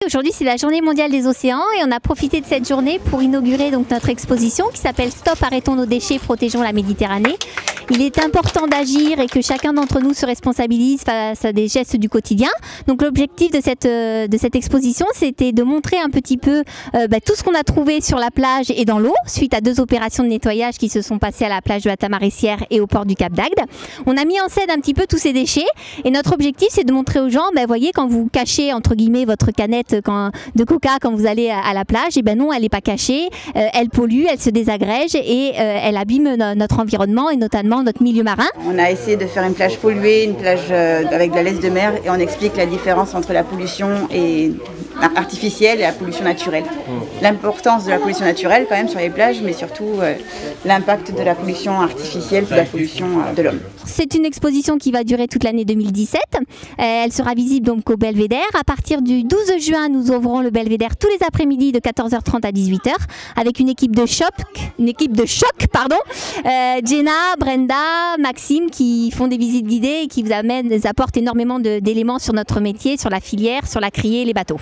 Aujourd'hui, c'est la journée mondiale des océans et on a profité de cette journée pour inaugurer donc notre exposition qui s'appelle Stop, arrêtons nos déchets, protégeons la Méditerranée. Il est important d'agir et que chacun d'entre nous se responsabilise face à des gestes du quotidien. Donc l'objectif de cette exposition, c'était de montrer un petit peu tout ce qu'on a trouvé sur la plage et dans l'eau, suite à 2 opérations de nettoyage qui se sont passées à la plage de la Tamarissière et au port du Cap d'Agde. On a mis en scène un petit peu tous ces déchets et notre objectif, c'est de montrer aux gens, voyez, quand vous cachez entre guillemets votre canette de coca quand vous allez à la plage, et non, elle n'est pas cachée, elle pollue, elle se désagrège et elle abîme notre environnement et notamment notre milieu marin. On a essayé de faire une plage polluée, une plage avec de la laisse de mer, et on explique la différence entre la pollution artificielle et la pollution naturelle. L'importance de la pollution naturelle quand même sur les plages, mais surtout l'impact de la pollution artificielle, de la pollution de l'homme. C'est une exposition qui va durer toute l'année 2017. Elle sera visible donc au Belvédère. À partir du 12 juin, nous ouvrons le Belvédère tous les après-midi de 14h30 à 18h avec une équipe de choc, Jenna, Brenda, Maxime qui font des visites guidées et qui vous apportent énormément d'éléments sur notre métier, sur la filière, sur la criée et les bateaux.